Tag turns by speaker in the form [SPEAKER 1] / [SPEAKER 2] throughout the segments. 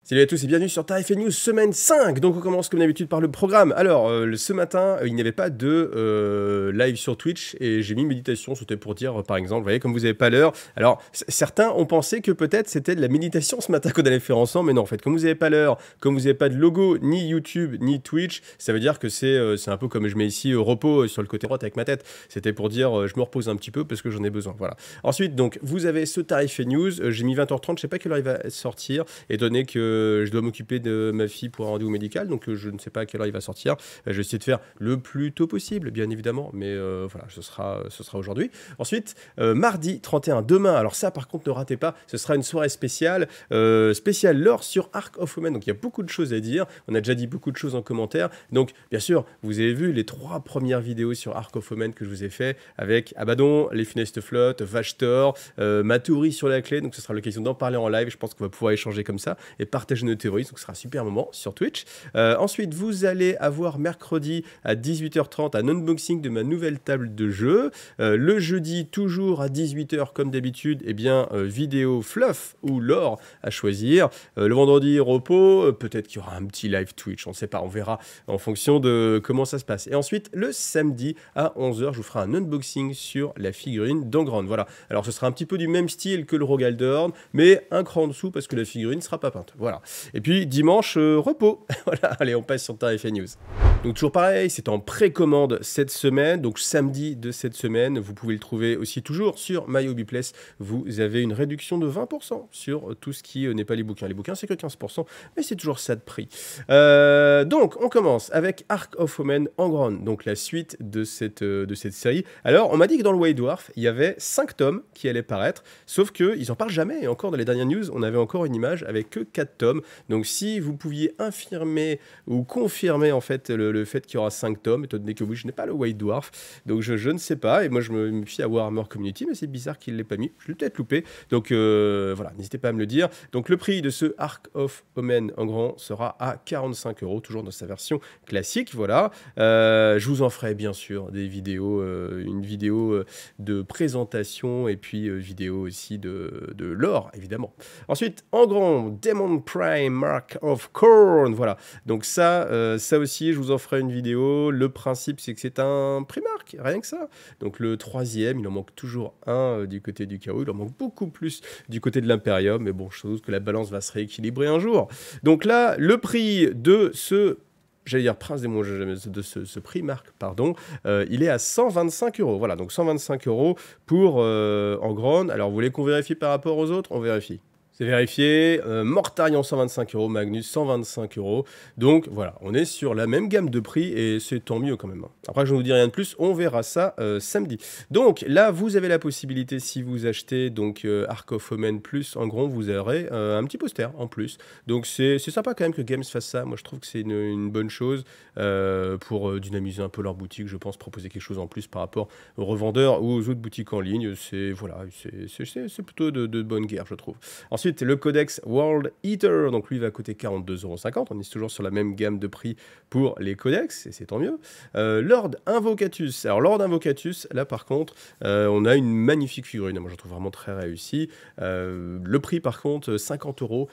[SPEAKER 1] Salut à tous et bienvenue sur Tarif News semaine 5. Donc on commence comme d'habitude par le programme. Alors ce matin il n'y avait pas de live sur Twitch et j'ai mis méditation. C'était pour dire par exemple, vous voyez comme vous n'avez pas l'heure. Alors certains ont pensé que peut-être c'était de la méditation ce matin qu'on allait faire ensemble. Mais non en fait comme vous n'avez pas l'heure, comme vous n'avez pas de logo ni YouTube ni Twitch, ça veut dire que c'est un peu comme je mets ici repos sur le côté droit avec ma tête. C'était pour dire je me repose un petit peu parce que j'en ai besoin. Voilà. Ensuite donc vous avez ce Tarif News. J'ai mis 20h30, je sais pas quelle heure il va sortir étant donné que je dois m'occuper de ma fille pour un rendez-vous médical, donc je ne sais pas à quelle heure il va sortir. Je vais essayer de faire le plus tôt possible, bien évidemment, mais voilà, ce sera aujourd'hui. Ensuite, mardi 31, demain, alors ça par contre ne ratez pas, ce sera une soirée spéciale, spéciale lore sur Ark of Omen, donc il y a beaucoup de choses à dire, on a déjà dit beaucoup de choses en commentaire, donc bien sûr, vous avez vu les 3 premières vidéos sur Ark of Omen que je vous ai fait, avec Abaddon, les Funestes Flottes, Vashtor, ma théorie sur la clé, donc ce sera l'occasion d'en parler en live, je pense qu'on va pouvoir échanger comme ça, et partager nos théories, donc ce sera un super moment sur Twitch. Ensuite, vous allez avoir mercredi à 18h30 un unboxing de ma nouvelle table de jeu. Le jeudi, toujours à 18h comme d'habitude, eh bien, vidéo fluff ou lore à choisir. Le vendredi, repos, peut-être qu'il y aura un petit live Twitch, on ne sait pas, on verra en fonction de comment ça se passe. Et ensuite, le samedi à 11h, je vous ferai un unboxing sur la figurine d'Angron. Voilà, alors ce sera un petit peu du même style que le Rogaldorn, mais un cran en dessous parce que la figurine ne sera pas peinte. Voilà. Et puis dimanche, repos. Voilà, allez, on passe sur Tarif News. Donc toujours pareil, c'est en précommande cette semaine, donc samedi de cette semaine. Vous pouvez le trouver aussi toujours sur My Hobby Place. Vous avez une réduction de 20% sur tout ce qui n'est pas les bouquins. Les bouquins, c'est que 15%, mais c'est toujours ça de prix. Donc, on commence avec Ark of Omen Angron, donc la suite de cette série. Alors, on m'a dit que dans le White Dwarf, il y avait 5 tomes qui allaient paraître, sauf qu'ils n'en parlent jamais. Et encore dans les dernières news, on avait encore une image avec que 4 tomes. Donc, si vous pouviez infirmer ou confirmer en fait le fait qu'il y aura 5 tomes, étant donné que oui, je n'ai pas le White Dwarf, donc je ne sais pas. Et moi, je me fie à Warhammer Community, mais c'est bizarre qu'il ne l'ait pas mis. Je l'ai peut-être loupé. Donc, voilà, n'hésitez pas à me le dire. Donc, le prix de ce Ark of Omen en grand sera à 45 €, toujours dans sa version classique. Voilà. Je vous en ferai bien sûr des vidéos, une vidéo de présentation et puis vidéo aussi de lore, évidemment. Ensuite, en grand, Demon Prime Mark of Khorne. Voilà. Donc ça aussi, je vous en ferai une vidéo. Le principe, c'est que c'est un Primark, rien que ça. Donc le 3e, il en manque toujours un du côté du chaos. Il en manque beaucoup plus du côté de l'Imperium. Mais bon, je suppose que la balance va se rééquilibrer un jour. Donc là, le prix de ce... J'allais dire Prince des Monts, de ce Primark, pardon, il est à 125 €. Voilà, donc 125 € pour Angron. Alors, vous voulez qu'on vérifie par rapport aux autres? On vérifie. C'est vérifié. Mortarion 125 €, Magnus 125 €. Donc voilà, on est sur la même gamme de prix et c'est tant mieux quand même. Après, je ne vous dis rien de plus, on verra ça samedi. Donc là, vous avez la possibilité, si vous achetez donc Ark of Omen plus en gros, vous aurez un petit poster en plus. Donc c'est sympa quand même que Games fasse ça. Moi, je trouve que c'est une bonne chose pour dynamiser un peu leur boutique. Je pense proposer quelque chose en plus par rapport aux revendeurs ou aux autres boutiques en ligne. C'est voilà, c'est plutôt de bonne guerre, je trouve. Ensuite, le codex World Eater, donc lui va coûter 42,50 €. On est toujours sur la même gamme de prix pour les codex, et c'est tant mieux. Lord Invocatus. Alors, Lord Invocatus, là par contre, on a une magnifique figurine. Moi, je trouve vraiment très réussi. Le prix, par contre, 50 €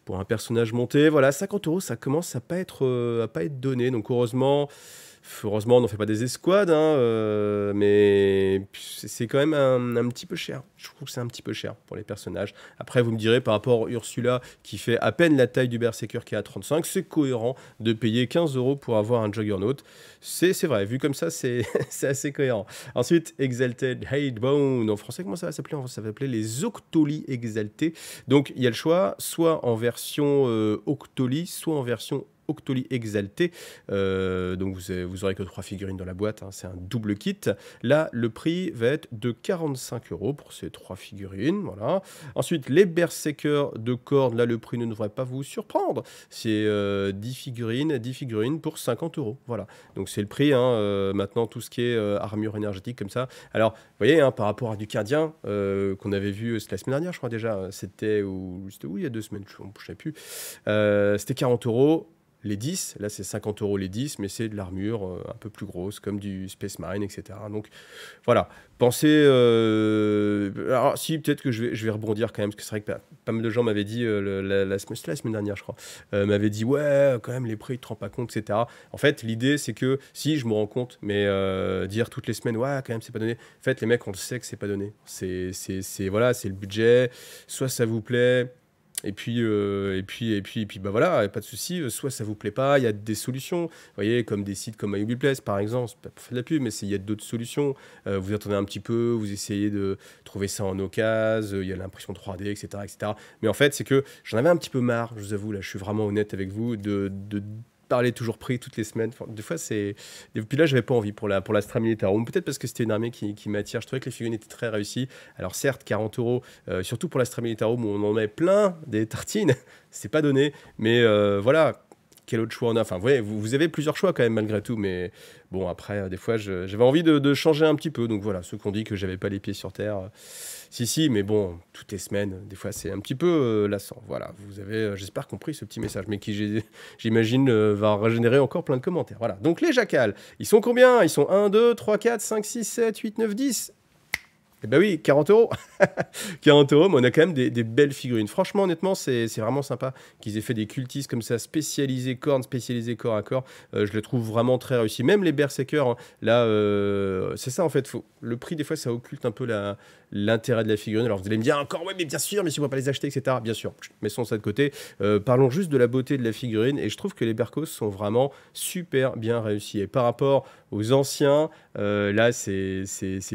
[SPEAKER 1] pour un personnage monté. Voilà, 50 €, ça commence à pas être donné. Donc, heureusement, on n'en fait pas des escouades, hein, mais c'est quand même un petit peu cher. Je trouve que c'est un petit peu cher pour les personnages. Après, vous me direz, par rapport à Ursula, qui fait à peine la taille du Berserker qui est à 35, c'est cohérent de payer 15 € pour avoir un Juggernaut. C'est vrai, vu comme ça, c'est assez cohérent. Ensuite, Exalted Hatebone. En français, comment ça va s'appeler? Ça va s'appeler les Octolis exaltés. Donc, il y a le choix, soit en version Octolis, soit en version Octolis exalté. Donc vous aurez que 3 figurines dans la boîte, hein, c'est un double kit. Là, le prix va être de 45 € pour ces 3 figurines. Voilà. Ensuite, les Berserkers de Khorne, là, le prix ne devrait pas vous surprendre. C'est 10 figurines pour 50 €. Voilà. Donc c'est le prix, hein, maintenant, tout ce qui est armure énergétique comme ça. Alors, vous voyez, hein, par rapport à du Cardien, qu'on avait vu la semaine dernière, je crois déjà, c'était où il y a 2 semaines, je ne sais plus. C'était 40 €. les 10. Là, c'est 50 € les 10, mais c'est de l'armure un peu plus grosse, comme du Space Marine, etc. Donc, voilà. Pensez... alors, si, peut-être que je vais rebondir quand même, parce que c'est vrai que pas mal de gens m'avaient dit, c'était la semaine dernière, je crois, m'avaient dit, ouais, quand même, les prix, tu te rends pas compte, etc. En fait, l'idée, c'est que, si, je me rends compte, mais dire toutes les semaines, ouais, quand même, c'est pas donné. En fait, les mecs, on le sait que c'est pas donné. Voilà, c'est le budget. Soit ça vous plaît, et puis, bah voilà, pas de souci. Soit ça vous plaît pas, il y a des solutions. Vous voyez, comme des sites comme MyUbiPlace, par exemple, c'est pas pour faire de la pub, mais il y a d'autres solutions. Vous attendez un petit peu, vous essayez de trouver ça en occasion, il y a l'impression 3D, etc., etc. Mais en fait, c'est que j'en avais un petit peu marre, je vous avoue, là, je suis vraiment honnête avec vous, de parler toujours prix toutes les semaines. Enfin, des fois, c'est... Et puis là, j'avais pas envie pour la Astra Militarum. Peut-être parce que c'était une armée qui m'attire. Je trouvais que les figurines étaient très réussies. Alors certes, 40 €, surtout pour l'Astra Militarum, où on en met plein des tartines, c'est pas donné. Mais voilà, quel autre choix on a? Enfin, vous avez plusieurs choix quand même, malgré tout. Mais bon, après, des fois, j'avais envie de changer un petit peu. Donc voilà, ceux qui ont dit que j'avais pas les pieds sur terre... Si, mais bon, toutes les semaines, des fois, c'est un petit peu lassant. Voilà, vous avez, j'espère, compris ce petit message, mais qui, j'imagine, va régénérer encore plein de commentaires. Voilà, donc les jacals, ils sont combien? Ils sont 1, 2, 3, 4, 5, 6, 7, 8, 9, 10. Eh ben oui, 40 €. 40 €, mais on a quand même des belles figurines. Franchement, honnêtement, c'est vraiment sympa qu'ils aient fait des cultistes comme ça, spécialisés cornes, spécialisés corps à corps. Je les trouve vraiment très réussis. Même les Berserkers, hein, là, c'est ça en fait. Le prix, des fois, ça occulte un peu l'intérêt de la figurine. Alors vous allez me dire encore, ouais, mais bien sûr, mais si on ne va pas les acheter, etc. Bien sûr, mettons ça de côté. Parlons juste de la beauté de la figurine. Et je trouve que les Berkos sont vraiment super bien réussis. Et par rapport aux anciens, là, c'est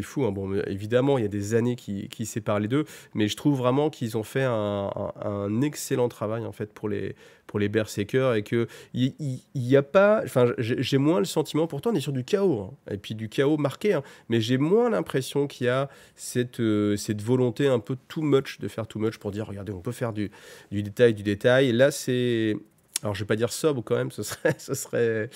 [SPEAKER 1] fou, hein. Bon, évidemment, il y a des années qui séparent les deux, mais je trouve vraiment qu'ils ont fait un excellent travail en fait pour les Berserkers, et que il y a pas, enfin, j'ai moins le sentiment, pourtant on est sur du chaos, hein, et puis du chaos marqué, hein, mais j'ai moins l'impression qu'il y a cette volonté un peu too much de faire too much pour dire regardez, on peut faire du détail. Là, c'est... Alors, je vais pas dire sobre quand même, ce serait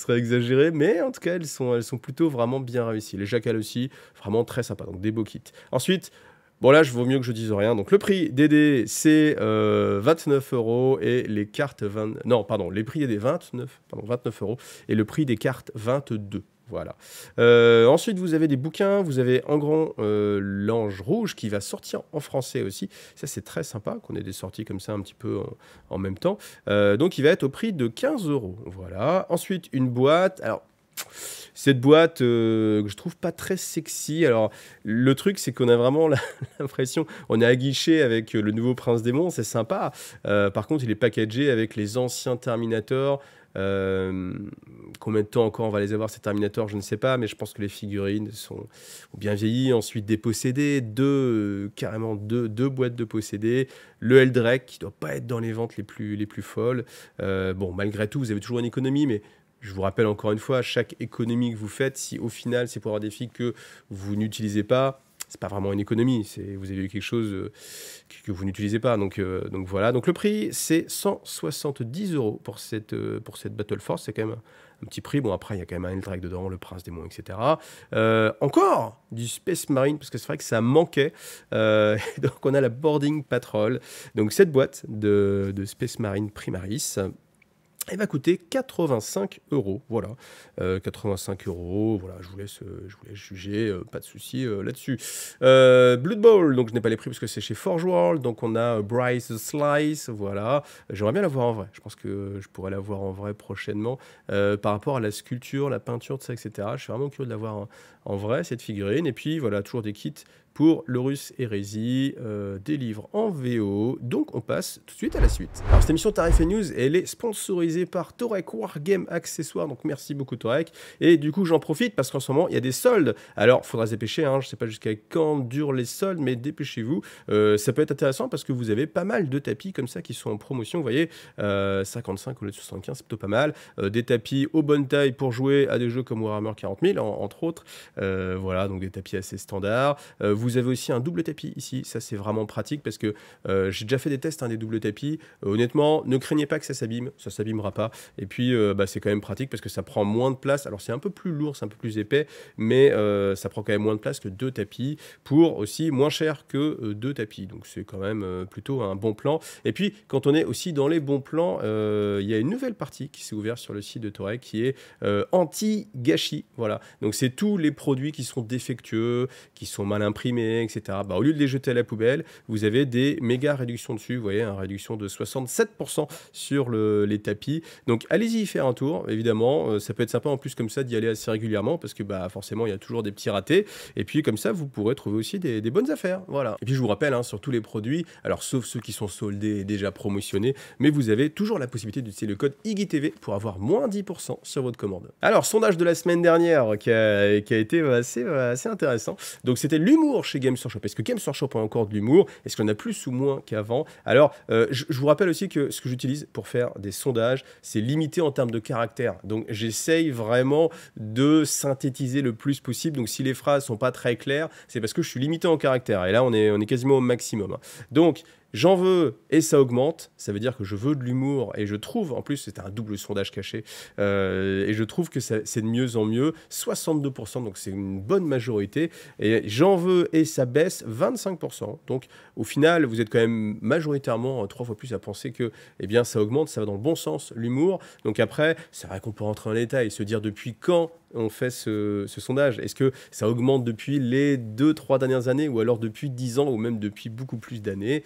[SPEAKER 1] exagéré, mais en tout cas, elles sont plutôt vraiment bien réussies. Les jacals aussi, vraiment très sympa. Donc, des beaux kits. Ensuite, bon, là, je vaut mieux que je dise rien. Donc, le prix des dés, c'est 29 € et les cartes 20... Non, pardon, les prix des dés 29 € et le prix des cartes 22. Voilà. Ensuite, vous avez des bouquins. Vous avez en grand l'Ange Rouge qui va sortir en français aussi. Ça, c'est très sympa qu'on ait des sorties comme ça un petit peu en même temps. Donc, il va être au prix de 15 €. Voilà. Ensuite, une boîte. Alors, cette boîte que je trouve pas très sexy. Alors, le truc, c'est qu'on a vraiment l'impression... On est aguiché avec le nouveau Prince Démon. C'est sympa. Par contre, il est packagé avec les anciens Terminator. Combien de temps encore on va les avoir ces Terminators, je ne sais pas, mais je pense que les figurines ont bien vieilli. Ensuite, des possédés, carrément deux boîtes de possédés, le Eldrake qui doit pas être dans les ventes les plus folles. Bon, malgré tout, vous avez toujours une économie, mais je vous rappelle encore une fois, chaque économie que vous faites, si au final c'est pour avoir des figues que vous n'utilisez pas, c'est pas vraiment une économie, vous avez eu quelque chose que vous n'utilisez pas. Donc voilà. Donc le prix, c'est 170 € pour cette Battle Force. C'est quand même un petit prix. Bon, après, il y a quand même un Eldrake dedans, le Prince Démon, etc. Encore du Space Marine, parce que c'est vrai que ça manquait. Donc on a la Boarding Patrol. Donc cette boîte de Space Marine Primaris, elle va coûter 85 €. Voilà, 85 €. Voilà, je vous laisse juger, pas de souci là-dessus. Blood Bowl, donc je n'ai pas les prix parce que c'est chez Forge World. Donc on a Bryce the Slice, voilà. J'aimerais bien la voir en vrai. Je pense que je pourrais la voir en vrai prochainement. Par rapport à la sculpture, la peinture, tout ça, etc. Je suis vraiment curieux de la voir en vrai, cette figurine. Et puis voilà, toujours des kits pour l'Horus Heresy, des livres en VO. Donc on passe tout de suite à la suite. Alors cette émission Tarif et News, elle est sponsorisée par Torek Wargame Accessoires, donc merci beaucoup Torek. Et du coup j'en profite parce qu'en ce moment il y a des soldes. Alors il faudra se dépêcher, hein, je ne sais pas jusqu'à quand durent les soldes, mais dépêchez-vous. Ça peut être intéressant parce que vous avez pas mal de tapis comme ça qui sont en promotion, vous voyez, 55 au lieu de 75, c'est plutôt pas mal. Des tapis aux bonnes tailles pour jouer à des jeux comme Warhammer 40 000, entre autres. Voilà, donc des tapis assez standards. Vous Vous avez aussi un double tapis ici, ça c'est vraiment pratique parce que j'ai déjà fait des tests des doubles tapis. Honnêtement, ne craignez pas que ça s'abîmera pas. Et puis c'est quand même pratique parce que ça prend moins de place. Alors c'est un peu plus lourd, c'est un peu plus épais, mais ça prend quand même moins de place que 2 tapis pour aussi moins cher que 2 tapis. Donc c'est quand même plutôt un bon plan. Et puis quand on est aussi dans les bons plans, il y a une nouvelle partie qui s'est ouverte sur le site de Touareg qui est anti-gâchis. Voilà. Donc c'est tous les produits qui sont défectueux, qui sont mal imprimés, etc. Au lieu de les jeter à la poubelle, vous avez des méga réductions dessus. Vous voyez, une réduction de 67% sur les tapis. Donc allez-y y faire un tour, évidemment. Ça peut être sympa en plus comme ça d'y aller assez régulièrement parce que forcément il y a toujours des petits ratés. Et puis comme ça, vous pourrez trouver aussi des bonnes affaires. Voilà. Et puis je vous rappelle, sur tous les produits, alors sauf ceux qui sont soldés et déjà promotionnés, mais vous avez toujours la possibilité d'utiliser le code IGUITV pour avoir moins 10% sur votre commande. Alors, sondage de la semaine dernière qui a été assez intéressant. Donc c'était l'humour chez Games Workshop. Est-ce que Games Workshop a encore de l'humour? Est-ce qu'on a plus ou moins qu'avant? Alors, je vous rappelle aussi que ce que j'utilise pour faire des sondages, c'est limité en termes de caractères. Donc j'essaye vraiment de synthétiser le plus possible. Donc si les phrases sont pas très claires, c'est parce que je suis limité en caractères. Et là, on est quasiment au maximum. Donc, j'en veux et ça augmente, ça veut dire que je veux de l'humour et je trouve, en plus c'était un double sondage caché, et je trouve que c'est de mieux en mieux, 62%, donc c'est une bonne majorité, et j'en veux et ça baisse 25%, donc au final vous êtes quand même majoritairement 3 fois plus à penser que ça augmente, ça va dans le bon sens, l'humour. Donc après, c'est vrai qu'on peut rentrer en détail et se dire depuis quand on fait ce sondage. Est-ce que ça augmente depuis les 2-3 dernières années ou alors depuis 10 ans ou même depuis beaucoup plus d'années?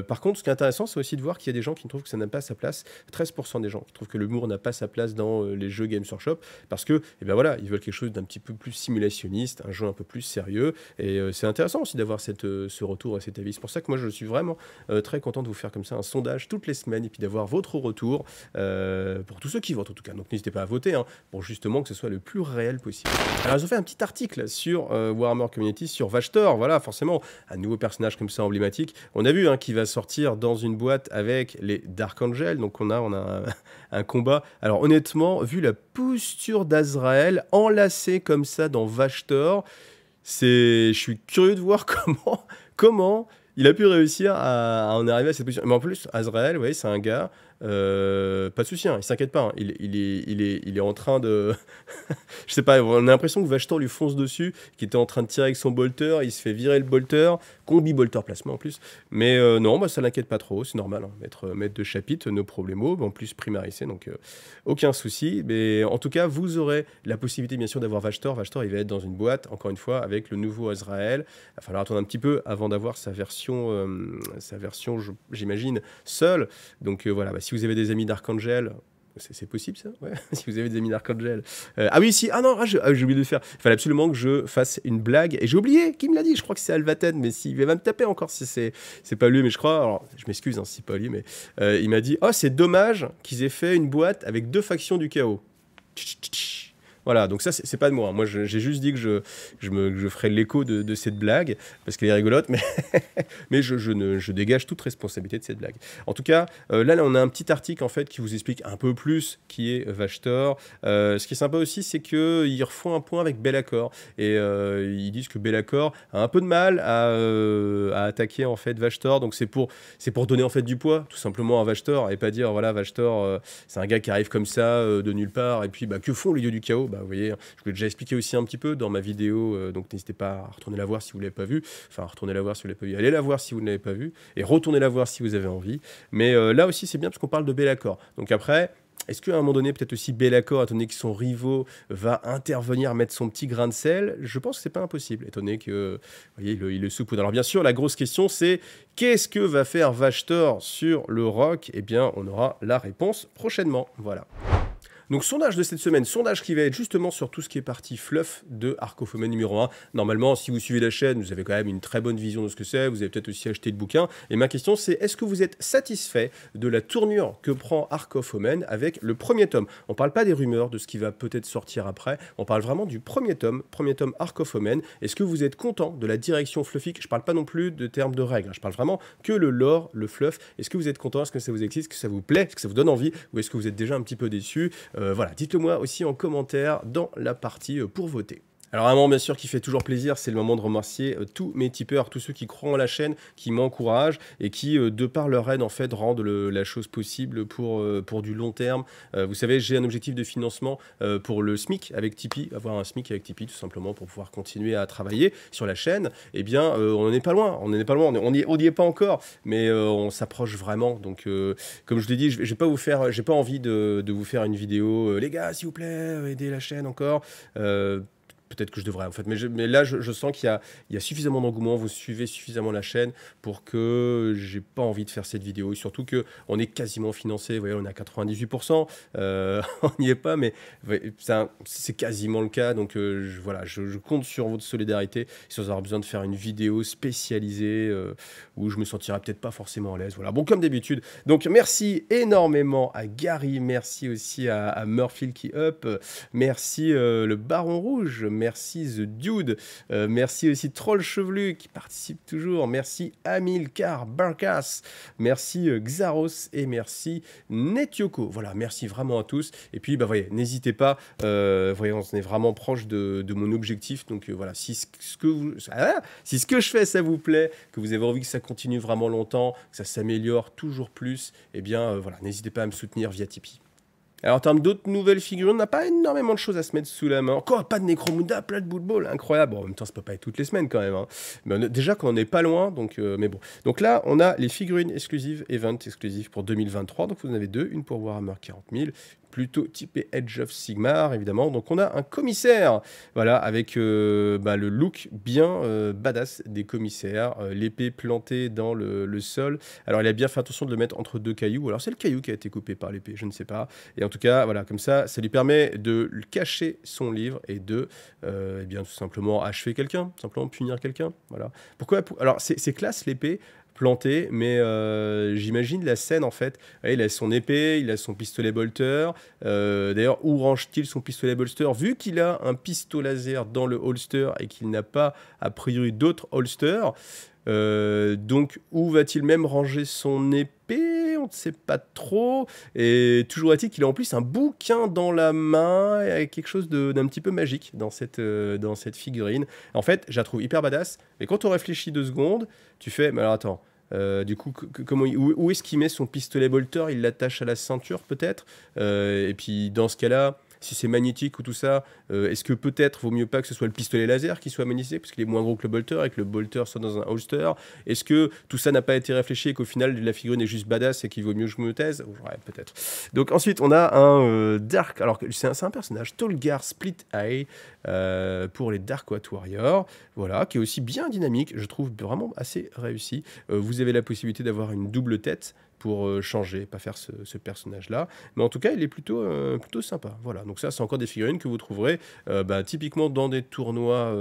[SPEAKER 1] Par contre, ce qui est intéressant, c'est aussi de voir qu'il y a des gens qui trouvent que ça n'a pas sa place. 13% des gens qui trouvent que l'humour n'a pas sa place dans les jeux Games Workshop parce que, ils veulent quelque chose d'un petit peu plus simulationniste, un jeu un peu plus sérieux. Et c'est intéressant aussi d'avoir ce retour et cet avis. C'est pour ça que moi, je suis vraiment très content de vous faire comme ça un sondage toutes les semaines et puis d'avoir votre retour pour tous ceux qui votent en tout cas. Donc n'hésitez pas à voter pour justement que ce soit le plus réel possible. Alors ils ont fait un petit article sur Warhammer Community, sur Vashtor, voilà, forcément, un nouveau personnage comme ça emblématique. On a vu qui va sortir dans une boîte avec les Dark Angels, donc on a un combat. Alors honnêtement, vu la posture d'Azrael, enlacé comme ça dans Vashtor, je suis curieux de voir comment il a pu réussir à en arriver à cette position. Mais en plus, Azrael, vous voyez, c'est un gars... pas de souci, il s'inquiète pas. Il est en train de... je sais pas, on a l'impression que Vashtor lui fonce dessus, qu'il était en train de tirer avec son bolter, il se fait virer le bolter, combi bolter placement en plus. Mais non, ça l'inquiète pas trop, c'est normal. Maître de chapitre, nos problemos, en plus primarisé, donc aucun souci. Mais en tout cas, vous aurez la possibilité bien sûr d'avoir Vashtor. Vashtor, il va être dans une boîte, encore une fois, avec le nouveau Azrael. Il va falloir attendre un petit peu avant d'avoir sa version j'imagine, seule. Donc voilà, si vous avez des amis d'Archangel, c'est possible ça, ouais. Si vous avez des amis d'Archangel. Ah oui, si, j'ai oublié de le faire. Il fallait absolument que je fasse une blague. Et j'ai oublié qui me l'a dit. Je crois que c'est Alvaten, mais il va me taper encore si c'est pas lui. Mais je crois, alors je m'excuse si c'est pas lui, mais il m'a dit, c'est dommage qu'ils aient fait une boîte avec 2 factions du chaos. Voilà, donc ça, c'est pas de moi. Moi, j'ai juste dit que je ferai l'écho de cette blague, parce qu'elle est rigolote, mais je dégage toute responsabilité de cette blague. En tout cas, là, on a un petit article, en fait, qui vous explique un peu plus qui est Vashtor. Ce qui est sympa aussi, c'est qu'ils refont un point avec Be'lakor. Et ils disent que Be'lakor a un peu de mal à attaquer, en fait, Vashtor. Donc, c'est pour donner, en fait, du poids, tout simplement, à Vashtor, et pas dire, voilà, Vashtor, c'est un gars qui arrive comme ça, de nulle part, et puis, que font les dieux du chaos? Vous voyez, je vous l'ai déjà expliqué aussi un petit peu dans ma vidéo, donc n'hésitez pas à retourner la voir si vous ne l'avez pas vue. Enfin, retournez la voir si vous ne l'avez pas vue. Allez la voir si vous ne l'avez pas vue. Et retournez la voir si vous avez envie. Mais là aussi, c'est bien parce qu'on parle de Be'lakor. Donc après, est-ce qu'à un moment donné, peut-être aussi Be'lakor, étant donné que son rivaux va intervenir, mettre son petit grain de sel? Je pense que c'est pas impossible, étant donné que, vous voyez, il le saupoudre. Alors bien sûr, la grosse question, c'est qu'est-ce que va faire Vashtor sur le roc? Eh bien, on aura la réponse prochainement. Voilà. Donc sondage de cette semaine, sondage qui va être justement sur tout ce qui est partie fluff de Ark of Omen numéro 1. Normalement, si vous suivez la chaîne, vous avez quand même une très bonne vision de ce que c'est, vous avez peut-être aussi acheté le bouquin. Et ma question c'est, est-ce que vous êtes satisfait de la tournure que prend Ark of Omen avec le premier tome? On ne parle pas des rumeurs, de ce qui va peut-être sortir après, on parle vraiment du premier tome Ark of Omen. Est-ce que vous êtes content de la direction fluffique? Je ne parle pas non plus de termes de règles, je parle vraiment que le lore, le fluff. Est-ce que vous êtes content? Est-ce que ça vous excite? Est-ce que ça vous plaît? Est-ce que ça vous donne envie? Ou est-ce que vous êtes déjà un petit peu déçu? Voilà, dites-le moi aussi en commentaire dans la partie pour voter. Alors un moment bien sûr qui fait toujours plaisir, c'est le moment de remercier tous mes tipeurs, tous ceux qui croient en la chaîne, qui m'encouragent et qui, de par leur aide, en fait, rendent la chose possible pour du long terme. Vous savez, j'ai un objectif de financement pour le SMIC avec Tipeee, avoir un SMIC avec Tipeee tout simplement pour pouvoir continuer à travailler sur la chaîne. Eh bien, on n'en est pas loin, on n'y est pas encore, mais on s'approche vraiment. Donc, comme je l'ai dit, j'ai pas envie de vous faire une vidéo, les gars, s'il vous plaît, aidez la chaîne encore. Peut-être que je devrais en fait, mais là je sens qu'il y a suffisamment d'engouement, vous suivez suffisamment la chaîne pour que j'ai pas envie de faire cette vidéo. Et surtout qu'on est quasiment financé, vous voyez, on est à 98%, on n'y est pas, mais c'est quasiment le cas. Donc voilà, je compte sur votre solidarité, si vous avez besoin de faire une vidéo spécialisée où je me sentirai peut-être pas forcément à l'aise. Voilà, bon comme d'habitude. Donc merci énormément à Gary, merci aussi à Murphy qui up, merci le Baron Rouge, merci The Dude, merci aussi Troll Chevelu qui participe toujours, merci Amilcar Barkas, merci Xaros et merci Netioko. Voilà, merci vraiment à tous. Et puis, bah, voyez, n'hésitez pas, voyez, on est vraiment proche de mon objectif. Donc voilà, si ce que je fais, ça vous plaît, que vous avez envie que ça continue vraiment longtemps, que ça s'améliore toujours plus, eh bien voilà, n'hésitez pas à me soutenir via Tipeee. Alors en termes d'autres nouvelles figurines, on n'a pas énormément de choses à se mettre sous la main. Encore pas de Necromunda, plein de Blood Bowl, incroyable. Bon, en même temps, ça peut pas être toutes les semaines quand même. Hein. Mais déjà qu'on n'est pas loin, donc mais bon. Donc là, on a les figurines exclusives, event exclusives pour 2023. Donc vous en avez deux, une pour Warhammer 40 000, plutôt typé Edge of Sigmar, évidemment. Donc on a un commissaire, voilà, avec le look bien badass des commissaires, l'épée plantée dans le sol. Alors il a bien fait attention de le mettre entre deux cailloux. Alors c'est le caillou qui a été coupé par l'épée, je ne sais pas. Et en tout cas, voilà, comme ça lui permet de cacher son livre et de, eh bien, tout simplement achever quelqu'un, simplement punir quelqu'un. Voilà. Pourquoi alors c'est classe l'épée planté, mais j'imagine la scène en fait. Il a son épée, il a son pistolet bolter. D'ailleurs, où range-t-il son pistolet bolster vu qu'il a un pistolet laser dans le holster et qu'il n'a pas a priori d'autres holsters? Donc, où va-t-il même ranger son épée? On ne sait pas trop. Et toujours est-il qu'il a en plus un bouquin dans la main avec quelque chose d'un petit peu magique dans cette figurine. En fait, je la trouve hyper badass. Mais quand on réfléchit 2 secondes, tu fais, mais alors attends. Du coup, où est-ce qu'il met son pistolet bolter? Il l'attache à la ceinture peut-être. Et puis dans ce cas-là, si c'est magnétique ou tout ça, est-ce que peut-être vaut mieux pas que ce soit le pistolet laser qui soit magnétique parce qu'il est moins gros que le bolter et que le bolter soit dans un holster? Est-ce que tout ça n'a pas été réfléchi et qu'au final la figurine est juste badass et qu'il vaut mieux que je me taise? Ouais, peut-être. Donc ensuite on a un Dark, alors c'est un personnage Tolgar Split Eye pour les Dark Wat Warriors, voilà, qui est aussi bien dynamique, je trouve vraiment assez réussi. Vous avez la possibilité d'avoir une double tête pour changer, pas faire ce personnage-là. Mais en tout cas, il est plutôt sympa. Voilà, donc ça, c'est encore des figurines que vous trouverez typiquement dans des tournois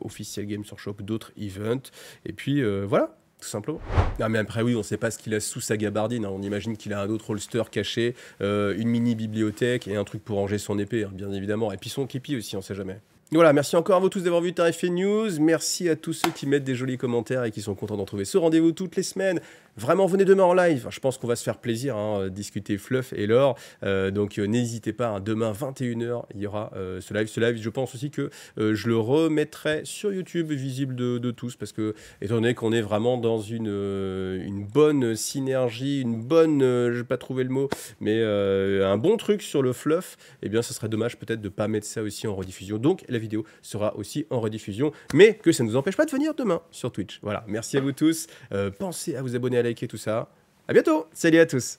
[SPEAKER 1] officiels Games Workshop, d'autres events. Et puis, voilà, tout simplement. Ah, mais après, oui, on ne sait pas ce qu'il a sous sa gabardine. Hein. On imagine qu'il a un autre holster caché, une mini-bibliothèque et un truc pour ranger son épée, hein, bien évidemment. Et puis son képi aussi, on ne sait jamais. Voilà, merci encore à vous tous d'avoir vu Tarifé News. Merci à tous ceux qui mettent des jolis commentaires et qui sont contents d'en trouver ce rendez-vous toutes les semaines. Vraiment, venez demain en live. Je pense qu'on va se faire plaisir, hein, discuter fluff et lore. Donc, n'hésitez pas, hein, demain 21h, il y aura ce live. Ce live, je pense aussi que je le remettrai sur YouTube, visible de tous, parce que, étant donné qu'on est vraiment dans une bonne synergie, une bonne, je vais pas trouver le mot, mais un bon truc sur le fluff, eh bien, ce serait dommage peut-être de ne pas mettre ça aussi en rediffusion. Donc, la vidéo sera aussi en rediffusion, mais que ça ne nous empêche pas de venir demain sur Twitch. Voilà, merci à vous tous. Pensez à vous abonner, à liker tout ça. À bientôt. Salut à tous.